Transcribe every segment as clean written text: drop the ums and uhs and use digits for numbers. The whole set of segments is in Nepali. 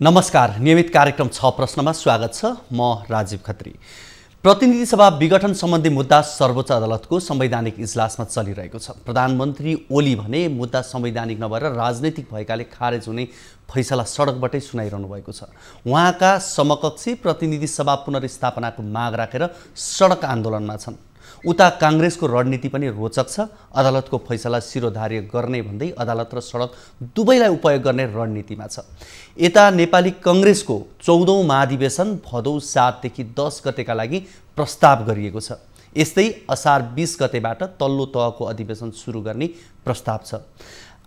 नमस्कार, नियमित कार्यक्रम 6 प्रश्नमा स्वागत छ। म राजीव खत्री। प्रतिनिधि सभा विघटन सम्बन्धी मुद्दा सर्वोच्च अदालतको संवैधानिक इजलासमा चलिरहेको छ। प्रधानमन्त्री ओली भने मुद्दा संवैधानिक नभएर राजनैतिक भएकाले खारेज हुने फैसला सडकबाटै सुनाइरहनु भएको छ। उहाँका समकक्षी प्रतिनिधि सभा पुनर्स्थापनाको माग राखेर सडक आन्दोलनमा छन्। उता कांग्रेसको रणनीति पनि रोचक छ। अदालतको फैसला शिरोधार्य गर्ने भन्दै अदालत र सडक दुवैलाई उपयोग गर्ने रणनीतिमा छ। यता नेपाली कांग्रेसको 14औं महाधिवेशन भदौ 7 देखि 10 गतेका लागि प्रस्ताव गरिएको छ। यस्तै असार 20 गतेबाट तल्लो तहको अधिवेशन सुरु गर्ने प्रस्ताव छ।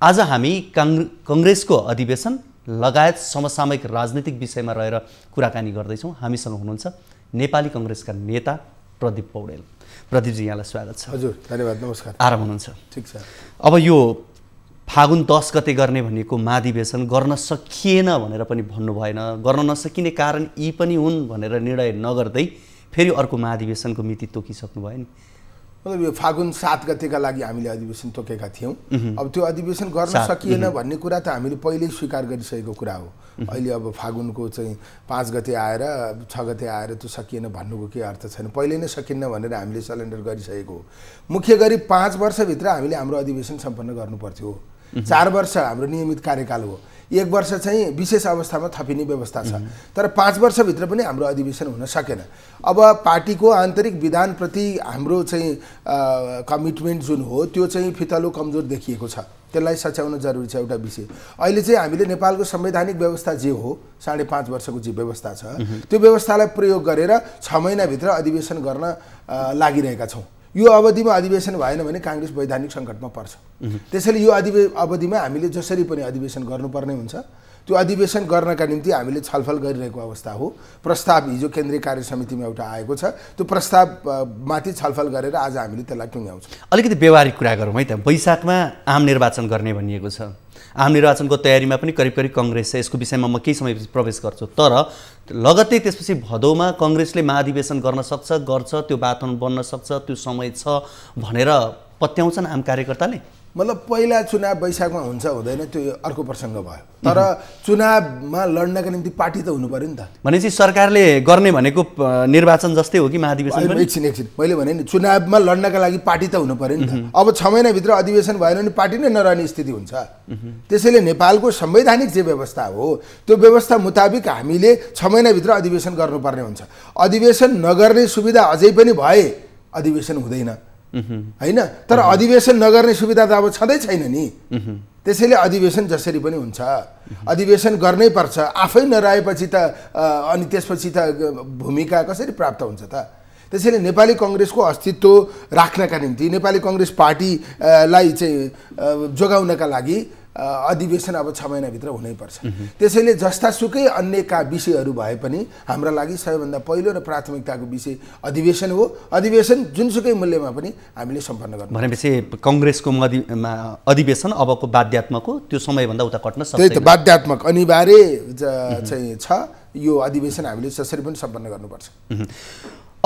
आज हामी कांग्रेसको अधिवेशन लगायत समसामयिक राजनीतिक विषयमा रहेर कुराकानी गर्दैछौँ। हामीसँग हुनुहुन्छ नेपाली कांग्रेसका नेता प्रदीप पौडेल। प्रदीप जी, यहाँलाई स्वागत छ। हजुर, धन्यवाद। नमस्कार। आराम हुनुहुन्छ? ठीक छ। अब यो फागुन 10 गते गर्ने भनेको महाधिवेशन गर्न सकिएन भनेर पनि भन्नु भएन। गर्न नसकिने कारण यी पनि हुन् भनेर निर्णय नगर्दै फेरि अर्को महाधिवेशनको मिति तोकिसक्नु भयो नि। मतलब यो फागुन 7 गतेका लागि हामीले अधिवेशन तोकेका थियौँ। अब त्यो अधिवेशन गर्न सकिएन भन्ने कुरा त हामीले पहिल्यै स्वीकार गरिसकेको कुरा हो। अहिले अब फागुनको चाहिँ 5 गते आएर 6 गते आएर त्यो सकिएन भन्नुको के अर्थ छैन। पहिले नै सकिन्न भनेर हामीले सरेन्डर गरिसकेको हो। मुख्य गरी 5 वर्षभित्र हामीले हाम्रो अधिवेशन सम्पन्न गर्नुपर्थ्यो। 4 वर्ष हाम्रो नियमित कार्यकाल हो। 1 वर्ष चाहिँ विशेष अवस्थामा थपिने व्यवस्था छ। तर 5 वर्षभित्र पनि हाम्रो अधिवेशन हुन सकेन। अब पार्टीको आन्तरिक विधानप्रति हाम्रो चाहिँ कमिटमेन्ट जुन हो त्यो चाहिँ फितलो कमजोर देखिएको छ। त्यसलाई सच्याउन जरुरी छ। एउटा विषय अहिले चाहिँ हामीले नेपालको संवैधानिक व्यवस्था जे हो 5.5 वर्षको जे व्यवस्था छ त्यो व्यवस्थालाई प्रयोग गरेर 6 महिनाभित्र अधिवेशन गर्न लागिरहेका छौँ। यो अवधिमा अधिवेशन भएन भने कांग्रेस वैधानिक सङ्कटमा पर्छ। त्यसैले यो अवधिमा हामीले जसरी पनि अधिवेशन गर्नुपर्ने हुन्छ। त्यो अधिवेशन गर्नका निम्ति हामीले छलफल गरिरहेको अवस्था हो। प्रस्ताव हिजो केन्द्रीय कार्य समितिमा एउटा आएको छ। त्यो प्रस्तावमाथि छलफल गरेर आज हामीले त्यसलाई टुङ्ग्याउँछौँ। अलिकति व्यवहारिक कुरा गरौँ है त। वैशाखमा आम निर्वाचन गर्ने भनिएको छ। आम निर्वाचनको तयारीमा पनि करिब कांग्रेस छ। यसको विषयमा म केही समयपछि प्रवेश गर्छु। तर लगत्तै त्यसपछि भदौमा कांग्रेसले महाधिवेशन गर्न सक्छ, गर्छ, त्यो वातावरण बन्न सक्छ, त्यो समय छ भनेर पत्याउँछन् आम कार्यकर्ताले। मतलब पहिला चुनाव वैशाखमा हुन्छ हुँदैन त्यो अर्को प्रसङ्ग भयो। तर चुनावमा लड्नका निम्ति पार्टी त हुनु पर्यो नि त। भनेपछि सरकारले गर्ने भनेको निर्वाचन जस्तै हो कि महाधिवेशन? एकछिन मैले भने नि चुनावमा लड्नका लागि पार्टी त हुनु पर्यो नि त। अब 6 महिनाभित्र अधिवेशन भएन भने पार्टी नै नरहने स्थिति हुन्छ। त्यसैले नेपालको संवैधानिक जे व्यवस्था हो त्यो व्यवस्था मुताबिक हामीले 6 महिनाभित्र अधिवेशन गर्नुपर्ने हुन्छ। अधिवेशन नगर्ने सुविधा अझै पनि भए अधिवेशन हुँदैन हैन। तर अधिवेशन नगर्ने सुविधा त अब छँदै छैन नि। त्यसैले अधिवेशन जसरी पनि हुन्छ। अधिवेशन गर्नै पर्छ। आफै नरहेपछि त अनि त्यसपछि त भूमिका कसरी प्राप्त हुन्छ त? त्यसैले नेपाली कांग्रेसको अस्तित्व राख्नका निम्ति नेपाली कांग्रेस पार्टीलाई चाहिँ जोगाउनका लागि अधिवेशन अब 6 महिनाभित्र हुनैपर्छ। त्यसैले जस्तासुकै अन्यका विषयहरू भए पनि हाम्रा लागि सबैभन्दा पहिलो र प्राथमिकताको विषय अधिवेशन हो। अधिवेशन जुनसुकै मूल्यमा पनि हामीले सम्पन्न गर्नु। भनेपछि कांग्रेसको अधिवेशन अबको बाध्यात्मक हो, त्यो समयभन्दा उता कट्न सक्दैन। त्यही त बाध्यात्मक अनिवार्य चाहिँ छ। यो अधिवेशन हामीले जसरी पनि सम्पन्न गर्नुपर्छ।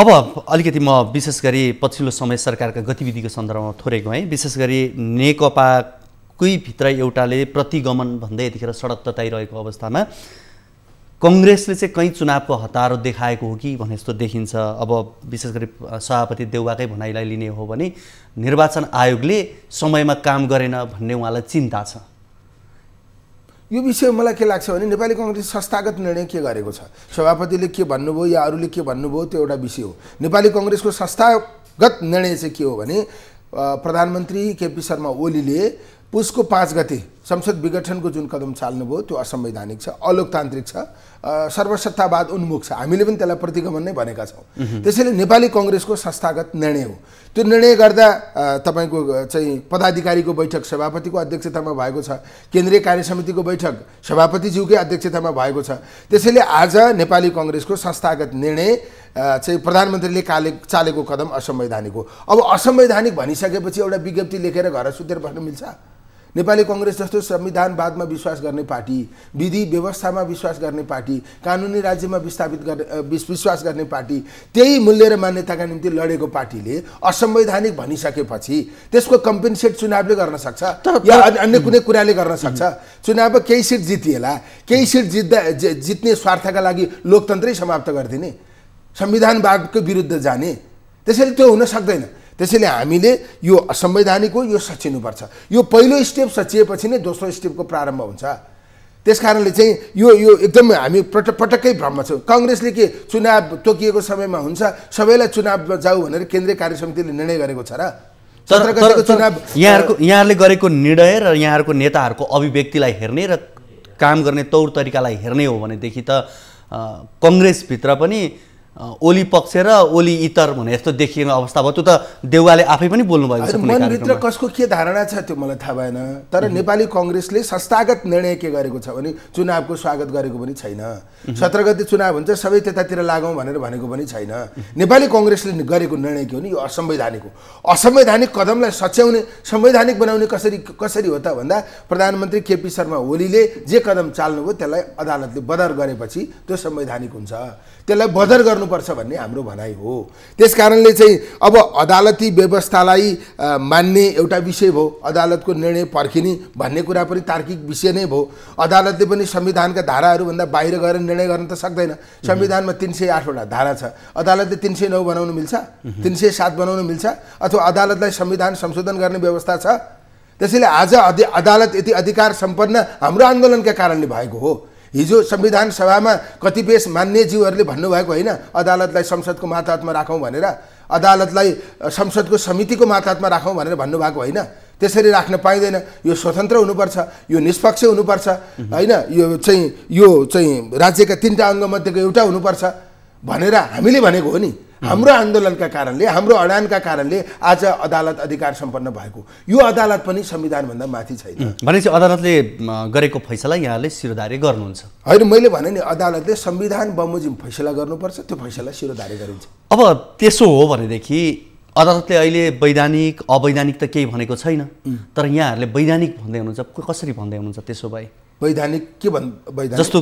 अब अलिकति म विशेष गरी पछिल्लो समय सरकारका गतिविधिको सन्दर्भमा थोरै गएँ। विशेष गरी नेकपा कोही भित्र एउटाले प्रतिगमन भन्दै यतिखेर सडक तताइरहेको अवस्थामा कांग्रेसले चाहिँ कहीँ चुनावको हतारो देखाएको हो कि भने जस्तो देखिन्छ। अब विशेष गरी सभापति देउवाकै भनाइलाई लिने हो भने निर्वाचन आयोगले समयमा काम गरेन भन्ने उहाँलाई चिन्ता छ। यो विषय मलाई के लाग्छ भने नेपाली कांग्रेस संस्थागत निर्णय के गरेको छ, सभापतिले के भन्नुभयो या अरूले के भन्नुभयो त्यो एउटा विषय हो। नेपाली कांग्रेसको संस्थागत निर्णय चाहिँ के हो भने प्रधानमन्त्री केपी शर्मा ओलीले पुसको 5 गते संसद विघटनको जुन कदम चाल्नुभयो त्यो असंवैधानिक छ, अलोकतान्त्रिक छ, सर्वसत्तावाद उन्मुख छ। हामीले पनि त्यसलाई प्रतिगमन नै भनेका छौँ। त्यसैले नेपाली कांग्रेसको संस्थागत निर्णय हो। त्यो निर्णय गर्दा तपाईको चाहिँ पदाधिकारीको बैठक सभापतिको अध्यक्षतामा भएको छ, केन्द्रीय कार्य समितिको बैठक सभापतिज्यूकै अध्यक्षतामा भएको छ। त्यसैले आज नेपाली कांग्रेसको संस्थागत निर्णय चाहिँ प्रधानमन्त्रीले चालेको कदम असंवैधानिक हो। अब असंवैधानिक भनिसकेपछि एउटा विज्ञप्ति लेखेर घर सुतेर बस्न मिल्छ? नेपाली कङ्ग्रेस जस्तो संविधानवादमा विश्वास गर्ने पार्टी, विधि व्यवस्थामा विश्वास गर्ने पार्टी, कानुनी राज्यमा विस्थापित गर्ने विश्वास गर्ने पार्टी, त्यही मूल्य र मान्यताका निम्ति लडेको पार्टीले असंवैधानिक भनिसकेपछि त्यसको कम्पेन्सेट चुनावले गर्न सक्छ या अन्य कुनै कुराले गर्न सक्छ। चुनावमा केही सिट जितिएला, केही सिट जित्ने स्वार्थका लागि लोकतन्त्रै समाप्त गरिदिने, संविधानवादको विरुद्ध जाने, त्यसैले त्यो हुन सक्दैन। त्यसैले हामीले यो असंवैधानिक हो, यो सचिनुपर्छ। यो पहिलो स्टेप सचिएपछि नै दोस्रो स्टेपको प्रारम्भ हुन्छ। त्यसकारणले चाहिँ यो एकदम हामी पटक्कै भ्रममा छौँ। काङ्ग्रेसले के चुनाव तोकिएको समयमा हुन्छ सबैलाई चुनाव जाऊ भनेर केन्द्रीय कार्यसमितिले निर्णय गरेको छ र? यहाँहरूले गरेको निर्णय र यहाँहरूको नेताहरूको अभिव्यक्तिलाई हेर्ने र काम गर्ने तौर तरिकालाई हेर्ने हो भनेदेखि त कङ्ग्रेसभित्र पनि ओली पक्ष र ओली इतर भने जस्तो देखिएको अवस्था भयो। त्यो त देउवाले आफै पनि बोल्नुभएको छ। मनभित्र कसको के धारणा छ त्यो मलाई थाहा भएन, तर नेपाली कङ्ग्रेसले संस्थागत निर्णय के गरेको छ भने चुनावको स्वागत गरेको पनि छैन। 17 गते चुनाव हुन्छ सबै त्यतातिर लागौँ भनेर भनेको पनि छैन। नेपाली कङ्ग्रेसले गरेको निर्णय के हो नि यो असंवैधानिक हो। असंवैधानिक कदमलाई सच्याउने, संवैधानिक बनाउने कसरी हो त भन्दा प्रधानमन्त्री केपी शर्मा ओलीले जे कदम चाल्नुभयो त्यसलाई अदालतले बदर गरेपछि त्यो संवैधानिक हुन्छ। त्यसलाई बदर गर्नुपर्छ भन्ने हाम्रो भनाइ हो। त्यसकारणले चाहिँ अब अदालती व्यवस्थालाई मान्ने एउटा विषय भयो, अदालतको निर्णय पर्खिने भन्ने कुरा पनि तार्किक विषय नै भयो। अदालतले पनि संविधानका धाराहरूभन्दा बाहिर गएर निर्णय गर्न त सक्दैन। संविधानमा 308 वटा धारा छ, अदालतले 309 बनाउनु मिल्छ, 307 बनाउनु मिल्छ, अथवा अदालतलाई संविधान संशोधन गर्ने व्यवस्था छ। त्यसैले आज अदालत यति अधिकार सम्पन्न हाम्रो आन्दोलनका कारणले भएको हो। हिजो संविधान सभामा कतिपय मान्यज्यूहरूले भन्नुभएको होइन अदालतलाई संसदको मातहतमा राखौँ भनेर, अदालतलाई संसदको समितिको मातहतमा राखौँ भनेर भन्नुभएको होइन। त्यसरी राख्न पाइँदैन, यो स्वतन्त्र हुनुपर्छ, यो निष्पक्ष हुनुपर्छ होइन, यो चाहिँ राज्यका 3टा अङ्गमध्येको एउटा हुनुपर्छ भनेर हामीले भनेको हो नि। हाम्रो आन्दोलनका कारणले, हाम्रो अडानका कारणले आज अदालत अधिकार सम्पन्न भएको। यो अदालत पनि संविधानभन्दा माथि छैन। भनेपछि अदालतले गरेको फैसला यहाँले शिरोधार्य गर्नुहुन्छ? होइन, मैले भने नि अदालतले संविधान बमोजिम फैसला गर्नुपर्छ, त्यो फैसला शिरोधार्य गरिन्छ। अब त्यसो हो भनेदेखि अदालतले अहिले वैधानिक अवैधानिक त केही भनेको छैन, तर यहाँहरूले वैधानिक भन्दै हुनुहुन्छ, कसरी भन्दै हुनुहुन्छ त्यसो भए? वैधानिक के वैधानिक जस्तो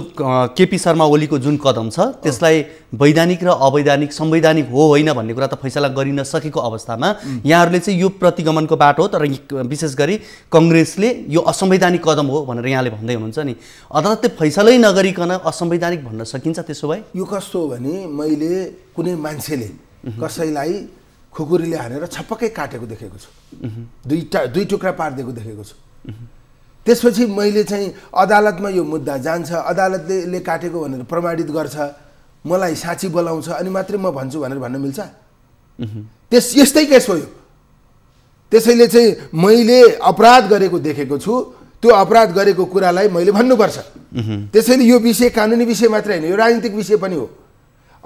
केपी शर्मा ओलीको जुन कदम छ त्यसलाई वैधानिक र अवैधानिक संवैधानिक हो होइन भन्ने कुरा त फैसला गरिन सकेको अवस्थामा यहाँहरूले चाहिँ यो प्रतिगमनको बाटो हो, तर विशेष गरी कङ्ग्रेसले यो असंवैधानिक कदम हो भनेर यहाँले भन्दै हुनुहुन्छ नि। अदालतले फैसलै नगरिकन असंवैधानिक भन्न सकिन्छ त्यसो भए? यो कस्तो हो भने मैले कुनै मान्छेले कसैलाई खुकुरीले हानेर छपक्कै काटेको देखेको छु, दुई टुक्रा पारिदिएको देखेको छु। त्यसपछि मैले चाहिँ अदालतमा यो मुद्दा जान्छ, अदालतले काटेको भनेर प्रमाणित गर्छ, मलाई साँची बोलाउँछ, अनि मात्रै म भन्छु भनेर भन्न मिल्छ? यस्तै केस हो यो। त्यसैले चाहिँ मैले अपराध गरेको देखेको छु, त्यो अपराध गरेको कुरालाई मैले भन्नुपर्छ। त्यसैले यो विषय कानुनी विषय मात्रै होइन, यो राजनीतिक विषय पनि हो।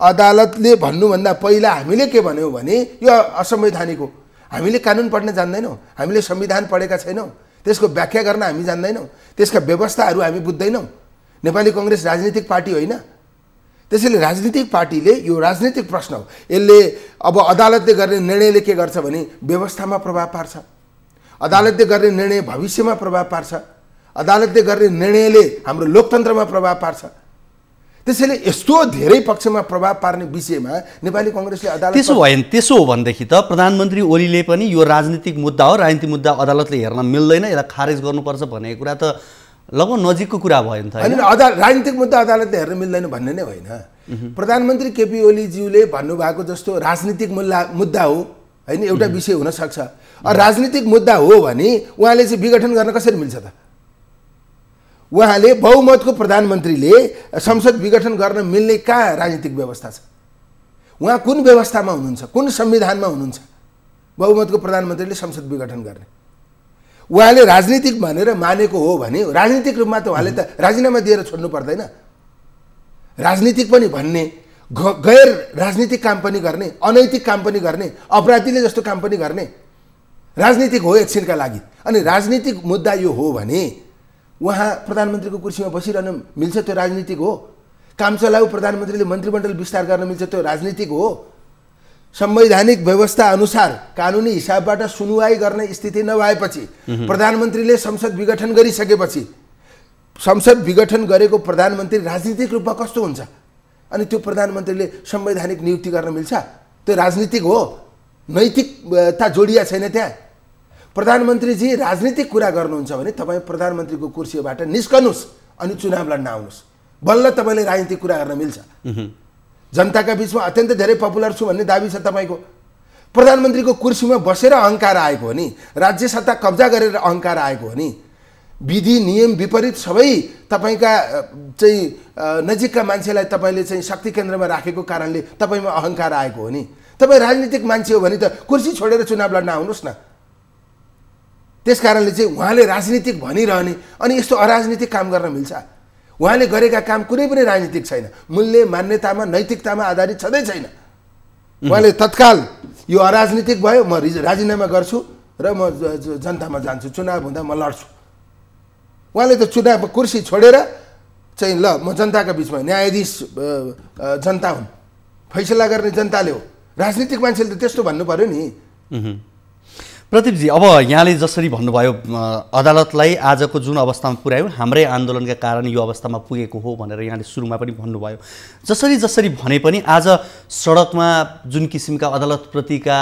अदालतले भन्नुभन्दा पहिला हामीले के भन्यौँ भने यो असंवैधानिक हो। हामीले कानुन पढ्न जान्दैनौँ, हामीले संविधान पढेका छैनौँ, त्यसको व्याख्या गर्न हामी जान्दैनौँ, त्यसका व्यवस्थाहरू हामी बुझ्दैनौँ। नेपाली कङ्ग्रेस राजनीतिक पार्टी होइन। त्यसैले राजनीतिक पार्टीले यो राजनीतिक प्रश्न हो, यसले अब अदालतले गर्ने निर्णयले के गर्छ भने व्यवस्थामा प्रभाव पार्छ, अदालतले गर्ने निर्णय भविष्यमा प्रभाव पार्छ, अदालतले गर्ने निर्णयले हाम्रो लोकतन्त्रमा प्रभाव पार्छ। त्यसैले यस्तो धेरै पक्षमा प्रभाव पार्ने विषयमा नेपाली कङ्ग्रेसले अदालत त्यसो हो भनेदेखि त प्रधानमन्त्री ओलीले पनि यो राजनीतिक मुद्दा हो, राजनीतिक मुद्दा अदालतले हेर्न मिल्दैन, यसलाई खारेज गर्नुपर्छ भन्ने कुरा त लगभग नजिकको कुरा भयो नि त हैन? राजनीतिक मुद्दा अदालतले हेर्न मिल्दैन भन्ने नै होइन। प्रधानमन्त्री केपी ओलीज्यूले भन्नुभएको जस्तो राजनीतिक मुद्दा हो हैन, एउटा विषय हुन सक्छ। राजनीतिक मुद्दा हो भने उहाँले चाहिँ विघटन गर्न कसरी मिल्छ त? उहाँले बहुमतको प्रधानमन्त्रीले संसद विघटन गर्न मिल्ने कहाँ राजनीतिक व्यवस्था छ? उहाँ कुन व्यवस्थामा हुनुहुन्छ, कुन संविधानमा हुनुहुन्छ बहुमतको प्रधानमन्त्रीले संसद विघटन गर्ने? उहाँले राजनीतिक भनेर मानेको हो भने राजनीतिक रूपमा त उहाँले त राजीनामा दिएर छोड्नु पर्दैन। राजनीतिक पनि भन्ने, गैर राजनीतिक काम पनि गर्ने, अनैतिक काम पनि गर्ने, अपराधीले जस्तो काम पनि गर्ने राजनीतिक हो एकछिनका लागि। अनि राजनीतिक मुद्दा यो हो भने उहाँ प्रधानमन्त्रीको कुर्सीमा बसिरहन मिल्छ, त्यो राजनीतिक हो। काम चलाउ प्रधानमन्त्रीले मन्त्रीमण्डल विस्तार गर्न मिल्छ, त्यो राजनीतिक हो। संवैधानिक व्यवस्था अनुसार कानुनी हिसाबबाट सुनुवाई गर्ने स्थिति नभएपछि प्रधानमन्त्रीले संसद विघटन गरिसकेपछि संसद विघटन गरेको प्रधानमन्त्री राजनीतिक रूपमा कस्तो हुन्छ? अनि त्यो प्रधानमन्त्रीले संवैधानिक नियुक्ति गर्न मिल्छ? त्यो राजनीतिक हो, नैतिकता जोडिया छैन त्यहाँ। प्रधानमन्त्रीजी राजनीतिक कुरा गर्नुहुन्छ भने तपाईँ प्रधानमन्त्रीको कुर्सीबाट निस्कनुहोस् अनि चुनाव लड्न आउनुहोस्, बल्ल तपाईँले राजनीतिक कुरा गर्न मिल्छ। जनताका बिचमा अत्यन्तै धेरै पपुलर छु भन्ने दाबी छ तपाईँको। प्रधानमन्त्रीको कुर्सीमा बसेर अहङ्कार आएको हो नि, राज्य सत्ता कब्जा गरेर अहङ्कार आएको हो नि, विधि नियम विपरीत सबै तपाईँका चाहिँ नजिकका मान्छेलाई तपाईँले चाहिँ शक्ति केन्द्रमा राखेको कारणले तपाईँमा अहङ्कार आएको हो नि। तपाईँ राजनीतिक मान्छे हो भने त कुर्सी छोडेर चुनाव लड्न आउनुहोस् न। त्यस कारणले चाहिँ उहाँले राजनीतिक भनिरहने अनि यस्तो अराजनीतिक काम गर्न मिल्छ? उहाँले गरेका काम कुनै पनि राजनीतिक छैन, मूल्य मान्यतामा नैतिकतामा आधारित छँदै छैन। उहाँले तत्काल यो अराजनीतिक भयो, म राजीनामा गर्छु र म जनतामा जान्छु, चुनाव हुँदा म लड्छु। उहाँले त चुनाव कुर्सी छोडेर चाहिँ ल म जनताका बिचमा, न्यायाधीश जनता हुन्, फैसला गर्ने जनताले हो। राजनीतिक मान्छेले त त्यस्तो भन्नु पर्यो नि। प्रदीपजी, अब यहाँले जसरी भन्नुभयो अदालतलाई आजको जुन अवस्थामा पुर्यायो हाम्रै आन्दोलनका कारण यो अवस्थामा पुगेको हो भनेर यहाँले सुरुमा पनि भन्नुभयो। जसरी भने पनि आज सडकमा जुन किसिमका अदालतप्रतिका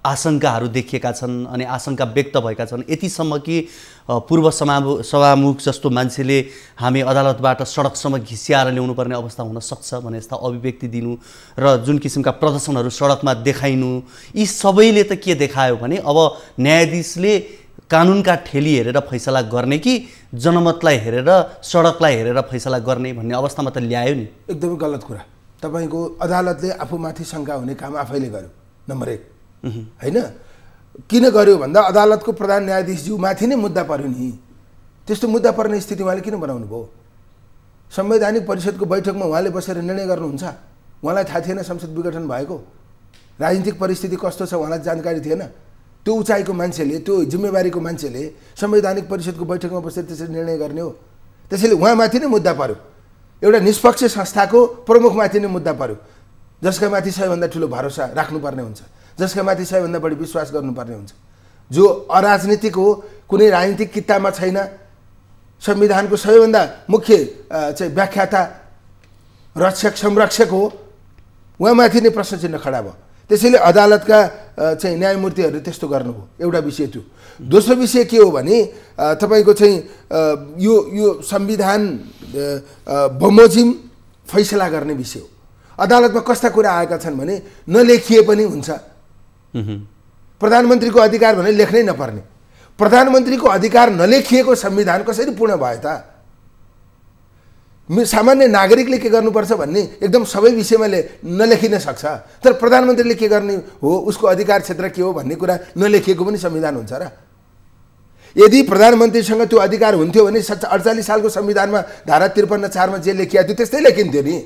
आशंकाहरू देखिएका छन् अनि आशंका व्यक्त भएका छन्, यतिसम्म कि पूर्व सभामुख जस्तो मान्छेले हामी अदालतबाट सडकसम्म घिसियाएर ल्याउनुपर्ने अवस्था हुन सक्छ भने जस्ता अभिव्यक्ति दिनु र जुन किसिमका प्रदर्शनहरू सडकमा देखाइनु, यी सबैले त के देखायो भने अब न्यायाधीशले कानुनका ठेली हेरेर फैसला गर्ने कि जनमतलाई हेरेर सडकलाई हेरेर फैसला गर्ने भन्ने अवस्थामा त ल्यायो नि। एकदमै गलत कुरा। तपाईँको अदालतले आफूमाथि शङ्का हुने काम आफैले गर्यो, नम्बर 1 होइन। किन गर्यो भन्दा अदालतको प्रधान न्यायाधीशज्यू माथि नै मुद्दा पर्यो नि। त्यस्तो मुद्दा पर्ने स्थिति उहाँले किन बनाउनु भयो? संवैधानिक परिषदको बैठकमा उहाँले बसेर निर्णय गर्नुहुन्छ? उहाँलाई थाहा थिएन संसद विघटन भएको? राजनीतिक परिस्थिति कस्तो छ उहाँलाई जानकारी थिएन? त्यो उचाइको मान्छेले, त्यो जिम्मेवारीको मान्छेले संवैधानिक परिषदको बैठकमा बसेर त्यसरी निर्णय गर्ने हो? त्यसैले उहाँमाथि नै मुद्दा पर्यो। एउटा निष्पक्ष संस्थाको प्रमुखमाथि नै मुद्दा पर्यो, जसका माथि सबैभन्दा ठुलो भरोसा राख्नुपर्ने हुन्छ, जसका माथि सबैभन्दा बढी विश्वास गर्नुपर्ने हुन्छ, जो अराजनीतिक हो, कुनै राजनीतिक किताबमा छैन, संविधानको सबैभन्दा मुख्य चाहिँ व्याख्याता, रक्षक, संरक्षक हो, उहाँमाथि नै प्रश्न चिन्ह खडा भयो। त्यसैले अदालतका चाहिँ न्यायमूर्तिहरूले त्यस्तो गर्नुभयो। एउटा विषय त्यो। दोस्रो विषय के हो भने तपाईँको चाहिँ यो संविधान बमोजिम फैसला गर्ने विषय हो। अदालतमा कस्ता कुरा आएका छन् भने नलेखिए पनि हुन्छ। प्रधानमन्त्रीको अधिकार भने लेख्नै नपर्ने, प्रधानमन्त्रीको अधिकार नलेखिएको संविधान कसरी पूर्ण भयो त? सामान्य नागरिकले के गर्नुपर्छ भन्ने एकदम सबै विषयमा नलेखिन सक्छ, तर प्रधानमन्त्रीले के गर्ने हो, उसको अधिकार क्षेत्र के हो भन्ने कुरा नलेखिएको पनि संविधान हुन्छ र? यदि प्रधानमन्त्रीसँग त्यो अधिकार हुन्थ्यो भने 48 सालको संविधानमा धारा 53(4) मा जे लेखिएको थियो त्यस्तै लेखिन्थ्यो नि।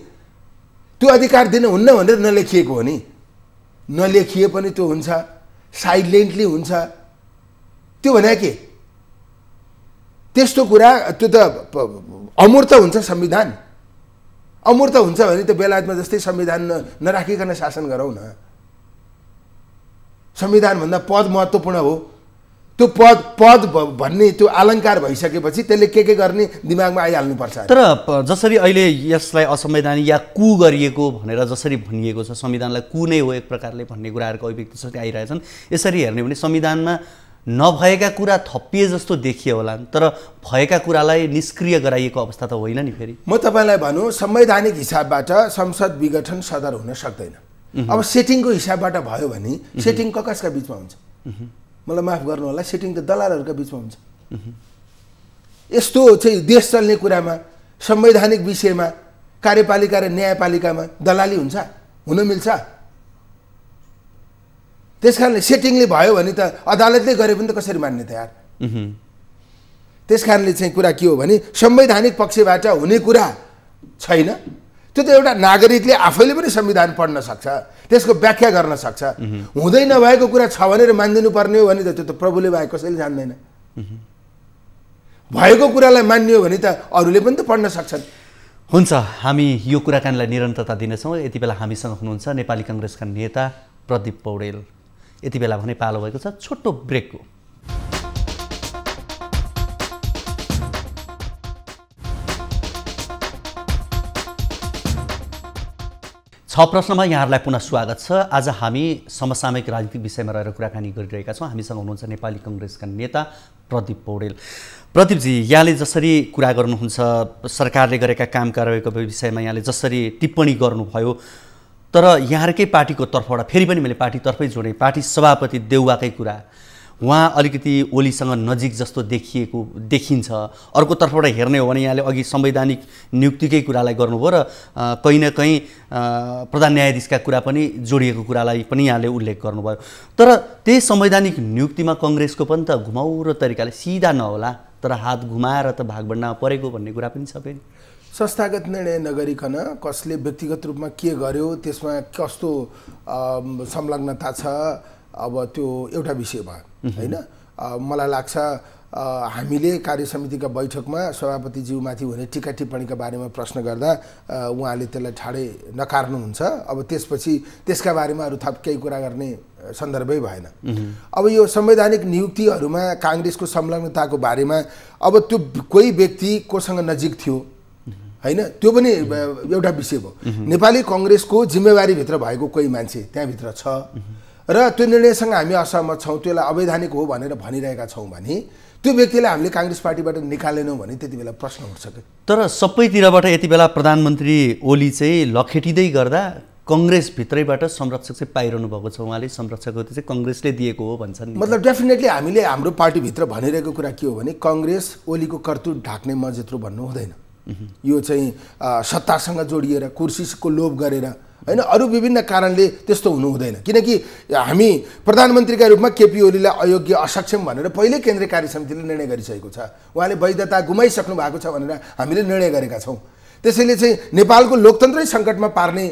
त्यो अधिकार दिन हुन्न भनेर नलेखिएको हो नि। नलेखिए पनि त्यो हुन्छ, साइलेन्टली हुन्छ। त्यो भने के? त्यस्तो कुरा, त्यो त अमूर्त हुन्छ संविधान। अमूर्त हुन्छ भने त बेलायतमा जस्तै संविधान नराखिकन शासन गरौँ न। संविधानभन्दा पद महत्त्वपूर्ण हो। त्यो पद भन्ने त्यो अलङ्कार भइसकेपछि त्यसले के गर्ने दिमागमा आइहाल्नुपर्छ। तर जसरी अहिले यसलाई असंवैधानिक या कु गरिएको भनेर जसरी भनिएको छ, संविधानलाई कु नै हो एक प्रकारले भन्ने कुराहरूको अभिव्यक्ति सबै आइरहेछन्। यसरी हेर्ने भने संविधानमा नभएका कुरा थपिए जस्तो देखियो होला, तर भएका कुरालाई निष्क्रिय गराइएको अवस्था त होइन नि। फेरि म तपाईँलाई भनौँ, संवैधानिक हिसाबबाट संसद विघटन सदर हुन सक्दैन। अब सेटिङको हिसाबबाट भयो भने सेटिङ कसका बिचमा हुन्छ? मलाई माफ गर्नु होला, सेटिङ त दलालहरूका बिचमा हुन्छ। यस्तो चाहिँ देश चल्ने कुरामा, संवैधानिक विषयमा, कार्यपालिका र न्यायपालिकामा दलाली हुन्छ? हुन मिल्छ? त्यस कारणले सेटिङले भयो भने त अदालतले गरे पनि त कसरी मान्ने त यार? त्यस कारणले चाहिँ कुरा के हो भने संवैधानिक पक्षबाट हुने कुरा छैन। त्यो त एउटा नागरिकले आफैले पनि संविधान पढ्न सक्छ, त्यसको व्याख्या गर्न सक्छ। हुँदै नभएको कुरा छ भनेर मानिदिनु पर्ने हो भने त त्यो त प्रभुले बाहेक कसैले जान्दैन। भएको कुरालाई मान्ने हो भने त अरूले पनि त पढ्न सक्छन्। हुन्छ, हामी यो कुराकानीलाई निरन्तरता दिनेछौँ। यति बेला हामीसँग हुनुहुन्छ नेपाली काङ्ग्रेसका नेता प्रदीप पौडेल। यति बेला भने पालो भएको छ छोटो ब्रेकको। छ प्रश्नमा यहाँहरूलाई पुनः स्वागत छ। आज हामी समसामयिक राजनीतिक विषयमा रहेर कुराकानी गरिरहेका छौँ। हामीसँग हुनुहुन्छ नेपाली काङ्ग्रेसका नेता प्रदीप पौडेल। प्रदीपजी, यहाँले जसरी कुरा गर्नुहुन्छ, सरकारले गरेका काम कारबाहीको विषयमा यहाँले जसरी टिप्पणी गर्नुभयो, तर यहाँहरूकै पार्टीको तर्फबाट फेरि पनि मैले पार्टीतर्फै जोडेँ, पार्टी सभापति देउवाकै कुरा, उहाँ अलिकति ओलीसँग नजिक जस्तो देखिन्छ। अर्को तर्फबाट हेर्ने हो भने यहाँले अघि संवैधानिक नियुक्तिकै कुरालाई गर्नुभयो र कहीँ न कहीँ प्रधान न्यायाधीशका कुरा पनि जोडिएको कुरालाई पनि यहाँले उल्लेख गर्नुभयो। तर त्यही संवैधानिक नियुक्तिमा कङ्ग्रेसको पनि त घुमाउरो तरिकाले सिधा नहोला, तर हात घुमाएर त भागभण्डामा परेको भन्ने कुरा पनि छ फेरि। संस्थागत निर्णय नगरिकन कसले व्यक्तिगत रूपमा के गर्यो, त्यसमा कस्तो संलग्नता छ, अब त्यो एउटा विषय भयो हैन। मलाई लाग्छ हामीले कार्य समितिका बैठकमा सभापतिज्यूमाथि हुने टीका टिप्पणीका बारेमा प्रश्न गर्दा उहाँले त्यसलाई ठाडै नकार्नुहुन्छ। अब त्यसपछि त्यसका बारेमा अरू थप केही कुरा गर्ने सन्दर्भै भएन। अब यो संवैधानिक नियुक्तिहरूमा काङ्ग्रेसको संलग्नताको बारेमा अब त्यो कोही व्यक्ति कोसँग नजिक थियो हैन, त्यो पनि एउटा विषय भयो। नेपाली काङ्ग्रेसको जिम्मेवारीभित्र भएको कोही मान्छे त्यहाँभित्र छ र त्यो निर्णयसँग हामी असहमत छौँ, त्यसलाई अवैधानिक हो भनेर भनिरहेका छौँ भने त्यो व्यक्तिलाई हामीले काङ्ग्रेस पार्टीबाट निकालेनौँ भने त्यति बेला प्रश्न उठ्छ कि। तर सबैतिरबाट यति बेला प्रधानमन्त्री ओली चाहिँ लखेटिँदै गर्दा कङ्ग्रेसभित्रैबाट संरक्षक चाहिँ पाइरहनु भएको छ। उहाँले संरक्षकको चाहिँ कङ्ग्रेसले दिएको हो भन्छन्। मतलब डेफिनेटली हामीले हाम्रो पार्टीभित्र भनिरहेको कुरा के हो भने कङ्ग्रेस ओलीको कर्तुत ढाक्ने म जत्रो भन्नु हुँदैन। यो चाहिँ सत्तासँग जोडिएर कुर्सीको लोभ गरेर हैन, अरू विभिन्न कारणले त्यस्तो हुनु हुँदैन। किनकि हामी प्रधानमन्त्रीका रूपमा केपी ओलीलाई अयोग्य असक्षम भनेर पहिल्यै केन्द्रीय कार्य समितिले निर्णय गरिसकेको छ। उहाँले वैधता गुमाइसक्नु भएको छ भनेर हामीले निर्णय गरेका छौँ। त्यसैले चाहिँ नेपालको लोकतन्त्रै सङ्कटमा पार्ने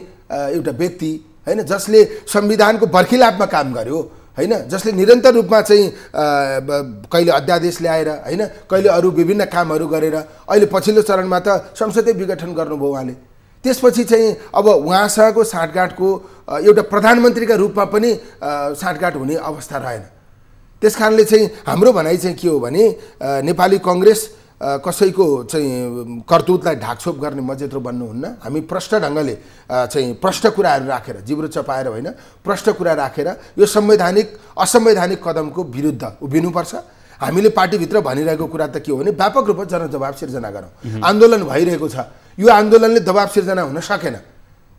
एउटा व्यक्ति हैन, जसले संविधानको बर्खिलाफमा काम गर्यो हैन, जसले निरन्तर रूपमा चाहिँ कहिले अध्यादेश ल्याएर हैन, कहिले अरू विभिन्न कामहरू गरेर अहिले पछिल्लो चरणमा त संसदीय विघटन गर्नुभयो उहाँले। त्यसपछि चाहिँ अब उहाँसँगको साँठगाँठको एउटा प्रधानमन्त्रीका रूपमा पनि साँठगाँठ हुने अवस्था रहेन। त्यस कारणले चाहिँ हाम्रो भनाइ चाहिँ के हो भने नेपाली काङ्ग्रेस कसैको चाहिँ कर्तुतलाई ढाकछोप गर्ने मजेत्रो बन्नुहुन्न। हामी प्रष्ट ढङ्गले चाहिँ प्रष्ट कुराहरू राखेर, जिब्रो चपाएर होइन, प्रष्ट कुरा राखेर यो असंवैधानिक कदमको विरुद्ध उभिनुपर्छ। हामीले पार्टीभित्र भनिरहेको कुरा त के हो भने व्यापक रूपमा जनजवाब सिर्जना गरौँ। आन्दोलन भइरहेको छ, यो आन्दोलनले दबाब सिर्जना हुन सकेन।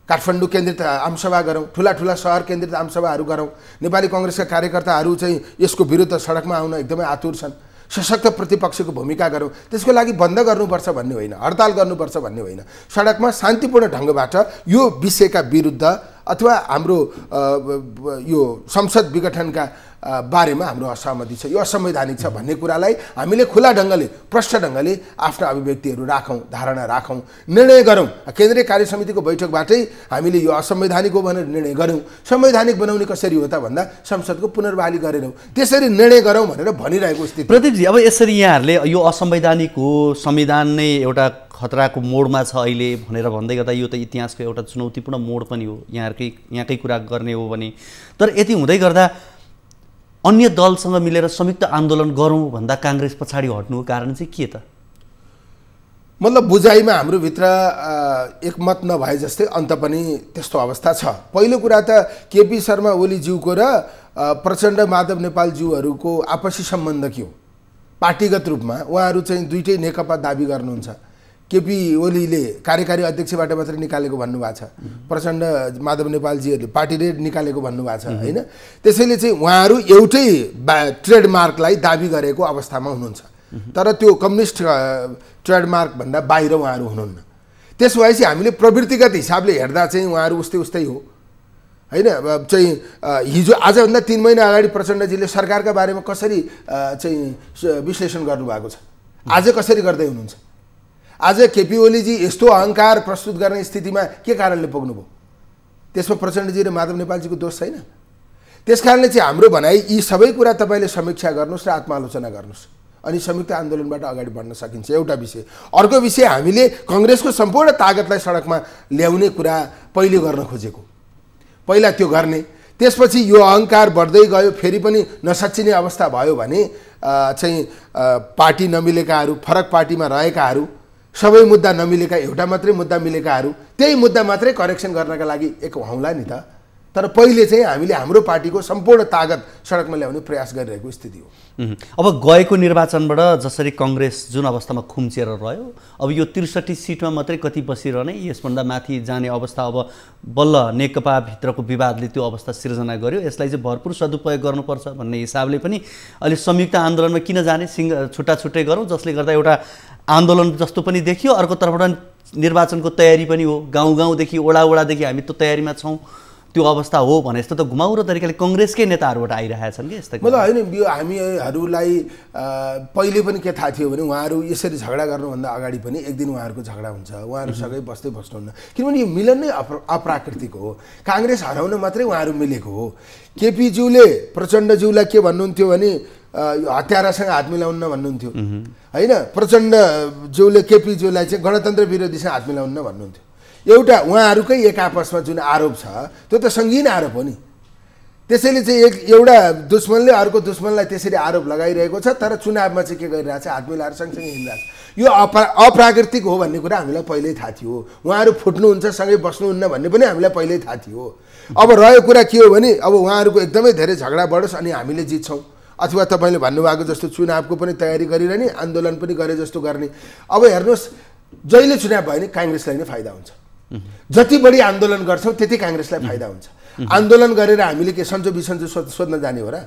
काठमाडौँ केन्द्रित आमसभा गरौँ, ठुला ठुला सहर केन्द्रित आमसभाहरू गरौँ। नेपाली काङ्ग्रेसका कार्यकर्ताहरू चाहिँ यसको विरुद्ध सडकमा आउन एकदमै आतुर छन्। सशक्त प्रतिपक्षको भूमिका गरौँ, त्यसको लागि बन्द गर्नुपर्छ भन्ने होइन, हडताल गर्नुपर्छ भन्ने होइन, सडकमा शान्तिपूर्ण ढङ्गबाट यो विषयका विरुद्ध अथवा हाम्रो यो संसद विघटनका बारेमा हाम्रो असहमति छ, यो असंवैधानिक छ भन्ने कुरालाई हामीले खुला ढङ्गले प्रष्ट ढङ्गले आफ्ना अभिव्यक्तिहरू राखौँ, धारणा राखौँ, निर्णय गरौँ। केन्द्रीय कार्य समितिको बैठकबाटै हामीले यो असंवैधानिक हो भनेर निर्णय गरौँ। संवैधानिक बनाउने कसरी हो त भन्दा संसदको पुनर्बहाली गरेनौँ, त्यसरी निर्णय गरौँ भनेर भनिरहेको स्थिति। प्रदीपजी, अब यसरी यहाँहरूले यो असंवैधानिक हो, संविधान नै एउटा खतराको मोडमा छ अहिले भनेर भन्दै गर्दा यो त इतिहासको एउटा चुनौतीपूर्ण मोड पनि हो यहाँकै कुरा गर्ने हो भने। तर यति हुँदै गर्दा अन्य दलसँग मिलेर संयुक्त आन्दोलन गरौँ भन्दा काङ्ग्रेस पछाडि हट्नुको कारण चाहिँ के त? मतलब बुझाइमा हाम्रो भित्र एकमत नभए जस्तै अन्त पनि त्यस्तो अवस्था छ। पहिलो कुरा त केपी शर्मा ओलीज्यूको र प्रचण्ड माधव नेपालज्यूहरूको आपसी सम्बन्ध के हो? पार्टीगत रूपमा उहाँहरू चाहिँ दुईटै नेकपा दाबी गर्नुहुन्छ। केपी ओलीले कार्यकारी अध्यक्षबाट मात्रै निकालेको भन्नुभएको छ, प्रचण्ड माधव नेपालजीहरूले पार्टीले निकालेको भन्नुभएको छ हैन। त्यसैले चाहिँ उहाँहरू एउटै ट्रेडमार्कलाई दाबी गरेको अवस्थामा हुनुहुन्छ, तर त्यो कम्युनिस्ट ट्रेडमार्क भन्दा बाहिर उहाँहरू हुनुहुन्न। त्यसो भएपछि हामीले प्रवृत्तिगत हिसाबले हेर्दा चाहिँ उहाँहरू उस्तै हो हैन। चाहिँ हिजो आजभन्दा 3 महिना अगाडि प्रचण्डजीले सरकारका बारेमा कसरी चाहिँ विश्लेषण गर्नुभएको छ, आज कसरी गर्दै हुनुहुन्छ? आज केपी ओलीजी यस्तो अहङ्कार प्रस्तुत गर्ने स्थितिमा के कारणले पुग्नुभयो? त्यसमा प्रचण्डजी र माधव नेपालजीको दोष छैन। त्यस कारणले चाहिँ हाम्रो भनाइ यी सबै कुरा तपाईँले समीक्षा गर्नुहोस् र आत्मालोचना गर्नुहोस्, अनि संयुक्त आन्दोलनबाट अगाडि बढ्न सकिन्छ। एउटा विषय। अर्को विषय, हामीले काङ्ग्रेसको सम्पूर्ण ताकतलाई सडकमा ल्याउने कुरा पहिले गर्न खोजेको, पहिला त्यो गर्ने, त्यसपछि यो अहङ्कार बढ्दै गयो, फेरि पनि नसच्चिने अवस्था भयो भने चाहिँ पार्टी नमिलेकाहरू, फरक पार्टीमा रहेकाहरू, सबै मुद्दा नमिलेका, एउटा मात्रै मुद्दा मिलेकाहरू, त्यही मुद्दा मात्रै करेक्सन गर्नका लागि एक हौला नि त। तर पहिले चाहिँ हामीले हाम्रो पार्टीको सम्पूर्ण तागत सडकमा ल्याउने प्रयास गरिरहेको स्थिति हो। अब गएको निर्वाचनबाट जसरी कङ्ग्रेस जुन अवस्थामा खुम्चिएर रह्यो, अब यो 63 सिटमा मात्रै कति बसिरहने, यसभन्दा माथि जाने अवस्था अब बल्ल नेकपाभित्रको विवादले त्यो अवस्था सिर्जना गर्यो। यसलाई चाहिँ भरपुर सदुपयोग गर्नुपर्छ भन्ने हिसाबले पनि अहिले संयुक्त आन्दोलनमा किन जाने, छुट्टा छुट्टै गरौँ, जसले गर्दा एउटा आन्दोलन जस्तो पनि देखियो, अर्को तर्फबाट निर्वाचनको तयारी पनि हो, गाउँ गाउँदेखि वडा वडादेखि हामी त्यो तयारीमा छौँ, त्यो अवस्था हो भने जस्तो त घुमाउरो तरिकाले कङ्ग्रेसकै नेताहरूबाट आइरहेका छन् कि यस्तो। मतलब होइन, यो हामीहरूलाई पहिले पनि के थाहा थियो भने उहाँहरू यसरी झगडा गर्नुभन्दा अगाडि पनि एक दिन उहाँहरूको झगडा हुन्छ, उहाँहरू सँगै बस्दै बस्नुहुन्न, किनभने यो मिलन नै अप्राकृतिक हो। काङ्ग्रेस हराउन मात्रै उहाँहरू मिलेको हो। केपीज्यूले प्रचण्डज्यूलाई के भन्नुहुन्थ्यो भने हत्यारासँग हात मिलाउन्न भन्नुहुन्थ्यो होइन, प्रचण्डज्यूले केपीज्यूलाई चाहिँ गणतन्त्र विरोधीसँग हात मिलाउन्न भन्नुहुन्थ्यो। एउटा उहाँहरूकै एक आपसमा जुन आरोप छ त्यो त सङ्गीन आरोप हो नि। त्यसैले चाहिँ एउटा दुश्मनले अर्को दुश्मनलाई त्यसरी आरोप लगाइरहेको छ, तर चुनावमा चाहिँ के गरिरहेछ, हात मिलाएर सँगसँगै हिँडिरहेछ। यो अप्राकृतिक हो भन्ने कुरा हामीलाई पहिल्यै थाहा थियो। उहाँहरू फुट्नुहुन्छ, सँगै बस्नुहुन्न भन्ने पनि हामीलाई पहिल्यै थाहा थियो। अब रहेको कुरा के हो भने अब उहाँहरूको एकदमै धेरै झगडा बढोस् अनि हामीले जित्छौँ, अथवा तपाईँले भन्नुभएको जस्तो चुनावको पनि तयारी गरिरहने, आन्दोलन पनि गरे जस्तो गर्ने। अब हेर्नुहोस्, जहिले चुनाव भयो भने काङ्ग्रेसलाई नै फाइदा हुन्छ। जति बढी आन्दोलन गर्छौँ त्यति काङ्ग्रेसलाई फाइदा हुन्छ। आन्दोलन गरेर हामीले के सन्चो बिसन्चो सोध्न जाने हो र?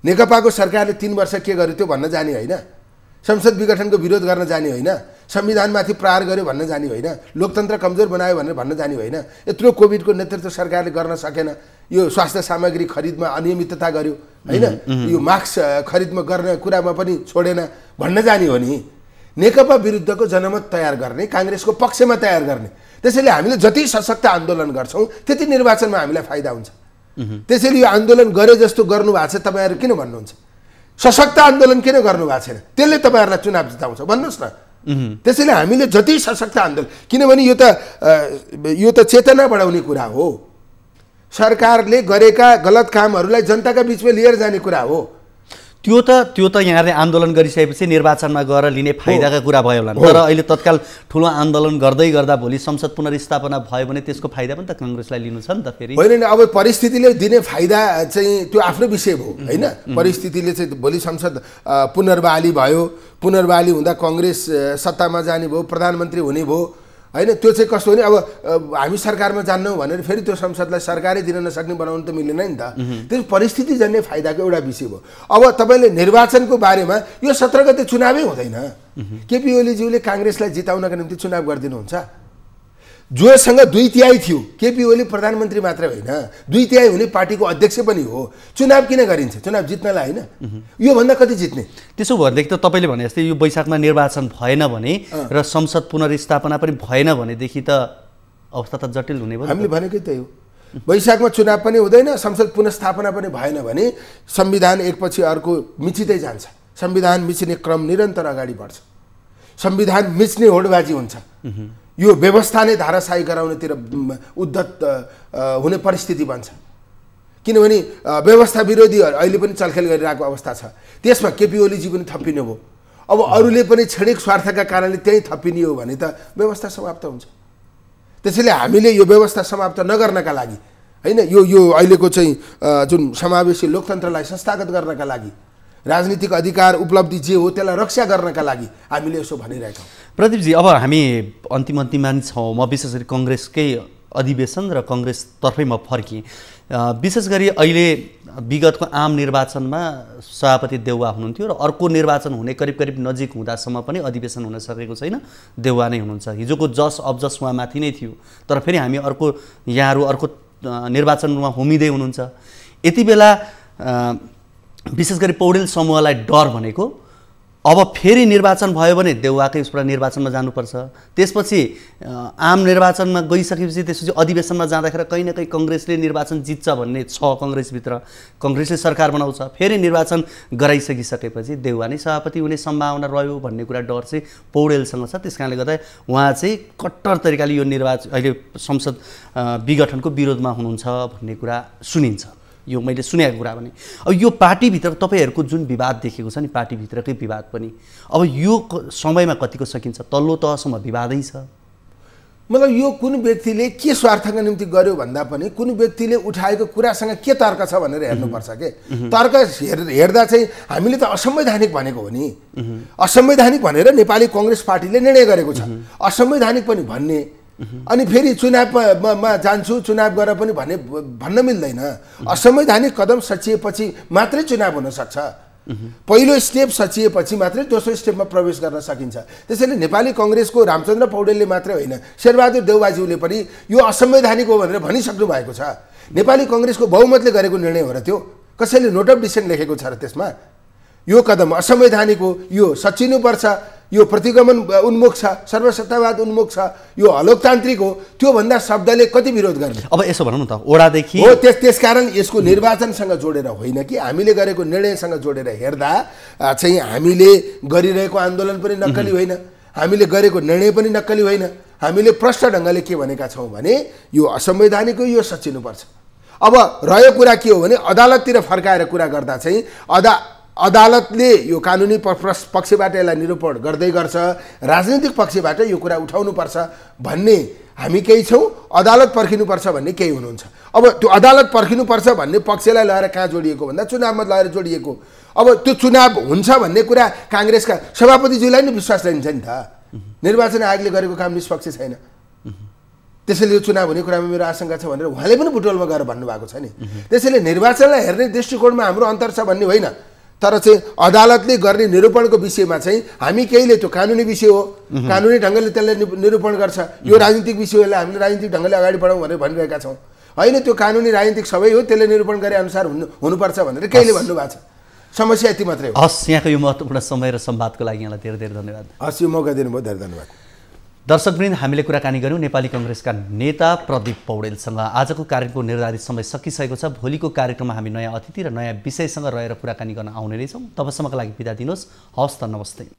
नेकपाको सरकारले 3 वर्ष के गर्यो त्यो भन्न जाने होइन, संसद विघटनको विरोध गर्न जाने होइन, संविधानमाथि प्रहार गर्यो भन्न जाने होइन, लोकतन्त्र कमजोर बनायो भनेर भन्न जाने होइन। यत्रो कोभिडको नेतृत्व सरकारले गर्न सकेन, यो स्वास्थ्य सामग्री खरिदमा अनियमितता गर्यो होइन, यो मास्क खरिदमा गर्ने कुरामा पनि छोडेन भन्न जाने हो नि। नेकपा विरुद्धको जनमत तयार गर्ने, काङ्ग्रेसको पक्षमा तयार गर्ने। त्यसैले हामीले जति सशक्त आन्दोलन गर्छौँ त्यति निर्वाचनमा हामीलाई फाइदा हुन्छ। त्यसैले यो आन्दोलन गरे जस्तो गर्नुभएको छ तपाईँहरू किन भन्नुहुन्छ? सशक्त आन्दोलन किन गर्नुभएको छैन? त्यसले तपाईँहरूलाई चुनाव जिताउँछ भन्नुहोस् न। त्यसैले हामीले जति सशक्त आन्दोलन, किनभने यो त चेतना बढाउने कुरा हो। सरकारले गरेका गलत कामहरूलाई जनताका बिचमा लिएर जाने कुरा हो। त्यो त यहाँले आन्दोलन गरिसकेपछि निर्वाचनमा गएर लिने फाइदाका कुरा भयो होला, तर अहिले तत्काल ठुलो आन्दोलन गर्दै गर्दा भोलि संसद पुनर्स्थापना भयो भने त्यसको फाइदा पनि त काङ्ग्रेसलाई लिनु छ नि त फेरि। होइन, अब परिस्थितिले दिने फाइदा चाहिँ त्यो आफ्नो विषय हो होइन। परिस्थितिले चाहिँ भोलि संसद पुनर्बहाली भयो, पुनर्बहाली हुँदा कङ्ग्रेस सत्तामा जाने भयो, प्रधानमन्त्री हुने भयो होइन। त्यो चाहिँ कस्तो हो भने अब हामी सरकारमा जान्नौँ भनेर फेरि त्यो संसदलाई सरकारै दिन नसक्ने बनाउनु त मिलेन नि त। त्यो परिस्थितिजन्य फाइदाको एउटा विषय भयो। अब तपाईँले निर्वाचनको बारेमा यो 17 गते चुनावै हुँदैन। केपी ओलीज्यूले काङ्ग्रेसलाई जिताउनका निम्ति चुनाव गरिदिनुहुन्छ। जोसँग 2/3 थियो, केपी ओली प्रधानमन्त्री मात्रै होइन 2/3 हुने पार्टीको अध्यक्ष पनि हो। चुनाव किन गरिन्छ? चुनाव जित्नलाई होइन। योभन्दा कति जित्ने? त्यसो भनेदेखि त तपाईँले भने जस्तै यो वैशाखमा निर्वाचन भएन भने र संसद पुनर्स्थापना पनि भएन भनेदेखि त अवस्था त जटिल हुने भयो। हामीले भनेकै त्यही हो। वैशाखमा चुनाव पनि हुँदैन, संसद पुनर्स्थापना पनि भएन भने संविधान एकपछि अर्को मिचिँदै जान्छ। संविधान मिचिने क्रम निरन्तर अगाडि बढ्छ। संविधान मिच्ने होडबाजी हुन्छ। यो व्यवस्था नै धाराशाही गराउनेतिर उद्धत हुने परिस्थिति बन्छ। किनभने व्यवस्था विरोधी अहिले पनि चलखेल गरिरहेको अवस्था छ। त्यसमा केपी ओलीजी पनि थपिनु भयो। अब अरूले पनि क्षणिक स्वार्थका कारणले त्यही थपिने हो भने त व्यवस्था समाप्त हुन्छ। त्यसैले हामीले यो व्यवस्था समाप्त नगर्नका लागि होइन, यो अहिलेको चाहिँ जुन समावेशी लोकतन्त्रलाई संस्थागत गर्नका लागि, राजनीतिक अधिकार उपलब्धि जे हो त्यसलाई रक्षा गर्नका लागि हामीले यसो भनिरहेका हौँ। प्रदीपजी, अब हामी अन्तिममा नि छौँ। म विशेष गरी कङ्ग्रेसकै अधिवेशन र कङ्ग्रेसतर्फै म फर्केँ। विशेष गरी अहिले विगतको आम निर्वाचनमा सभापति देउवा हुनुहुन्थ्यो र अर्को निर्वाचन हुने करिब नजिक हुँदासम्म पनि अधिवेशन हुन सकेको छैन, देउवा नै हुनुहुन्छ। हिजोको जस अबजस उहाँमाथि नै थियो, तर फेरि हामी यहाँहरू अर्को निर्वाचनमा होमिँदै हुनुहुन्छ। यति बेला विशेष गरी पौडेल समूहलाई डर भनेको अब फेरि निर्वाचन भयो भने देउवाकै उसबाट निर्वाचनमा जानुपर्छ, त्यसपछि आम निर्वाचनमा गइसकेपछि त्यसपछि अधिवेशनमा जाँदाखेरि कहीँ न कहीँ कङ्ग्रेसले निर्वाचन जित्छ भन्ने छ कङ्ग्रेसभित्र, कङ्ग्रेसले सरकार बनाउँछ, फेरि निर्वाचन गराइसकिसकेपछि देउवा नै सभापति हुने सम्भावना रह्यो भन्ने कुरा डर चाहिँ पौडेलसँग छ। त्यस कारणले गर्दा उहाँ चाहिँ कट्टर तरिकाले यो निर्वाचन अहिले संसद विघटनको विरोधमा हुनुहुन्छ भन्ने कुरा सुनिन्छ। यो मैले सुनेको कुरा भने। अब यो पार्टीभित्र तपाईँहरूको जुन विवाद देखेको छ नि, पार्टीभित्रकै विवाद पनि अब यो समयमा कतिको सकिन्छ? तल्लो तहसम्म विवादै छ। मतलब यो कुन व्यक्तिले के स्वार्थका निम्ति गर्यो भन्दा पनि कुन व्यक्तिले उठाएको कुरासँग के तर्क छ भनेर हेर्नुपर्छ के। तर्क हेर्दा चाहिँ हामीले त असंवैधानिक भनेको हो नि, असंवैधानिक भनेर नेपाली कांग्रेस पार्टीले निर्णय गरेको छ। असंवैधानिक पनि भन्ने अनि फेरि चुनावमा जान्छु चुनाव गरेर पनि भन्न मिल्दैन। असंवैधानिक कदम सचिएपछि मात्रै चुनाव हुन सक्छ। पहिलो स्टेप सचिएपछि मात्रै दोस्रो स्टेपमा प्रवेश गर्न सकिन्छ। त्यसैले नेपाली कांग्रेसको रामचन्द्र पौडेलले मात्रै होइन, शेरबहादुर देउबाज्यूले पनि यो असंवैधानिक हो भनेर भनिसक्नु भएको छ। नेपाली कांग्रेसको बहुमतले गरेको निर्णय हो र त्यो, कसैले नोट अफ डिसेन्ट लेखेको छ र त्यसमा यो कदम असंवैधानिक हो, यो सचिनुपर्छ, यो प्रतिगमन उन्मुख छ, सर्वसत्तावाद उन्मुख छ, यो अलोकतान्त्रिक हो, त्यो भन्दा शब्दले कति विरोध गर्ने? अब यसो भनौँ न त, ओडादेखि हो त्यसकारण यसको निर्वाचनसँग जोडेर होइन कि हामीले गरेको निर्णयसँग जोडेर हेर्दा चाहिँ हामीले गरिरहेको आन्दोलन पनि नक्कली होइन, हामीले गरेको निर्णय पनि नक्कली होइन। हामीले प्रष्ट ढङ्गले के भनेका छौँ भने यो असंवैधानिक हो, यो सचिनुपर्छ। अब रह्यो कुरा के हो भने अदालततिर फर्काएर कुरा गर्दा चाहिँ अदालतले यो कानुनी पक्षबाट यसलाई निरूपण गर्दै गर्छ, राजनीतिक पक्षबाट यो कुरा उठाउनुपर्छ भन्ने हामी केही छौँ, अदालत पर्खिनुपर्छ भन्ने केही हुनुहुन्छ। अब त्यो अदालत पर्खिनुपर्छ भन्ने पक्षलाई लगाएर कहाँ जोडिएको भन्दा चुनावमा लगाएर जोडिएको। अब त्यो चुनाव हुन्छ भन्ने कुरा काङ्ग्रेसका सभापतिज्यूलाई नै विश्वास रहन्छ नि त, निर्वाचन आयोगले गरेको काम निष्पक्ष छैन, त्यसैले यो चुनाव हुने कुरामा मेरो आशंका छ भनेर उहाँले पनि बुटोलमा गएर भन्नुभएको छ नि। त्यसैले निर्वाचनलाई हेर्ने दृष्टिकोणमा हाम्रो अन्तर छ भन्ने होइन, तर चाहिँ अदालतले गर्ने निरूपणको विषयमा चाहिँ हामी केहीले त्यो कानुनी विषय हो, कानुनी ढङ्गले त्यसले निरूपण गर्छ, यो राजनीतिक विषय हो, यसलाई हामीले राजनीतिक ढङ्गले अगाडि बढाउँ भनेर भनिरहेका छौँ। होइन, त्यो कानुनी राजनीतिक सबै हो, त्यसले निरूपण गरे अनुसार हुनुपर्छ भनेर केहीले भन्नुभएको छ। समस्या यति मात्रै हो। हस्, यहाँको यो महत्त्वपूर्ण समय र संवादको लागि यहाँलाई धेरै धेरै धन्यवाद। हस्, यो मौका दिनुभयो, धेरै धन्यवाद। दर्शकवृन्द, हामीले कुराकानी गऱ्यौँ नेपाली कांग्रेसका नेता प्रदीप पौडेलसँग। आजको कार्यक्रमको निर्धारित समय सकिसकेको छ। भोलिको कार्यक्रममा हामी नयाँ अतिथि र नयाँ विषयसँग रहेर कुराकानी गर्न आउने नै छौँ। तबसम्मका लागि बिदा दिनुहोस्। हवस् त, नमस्ते।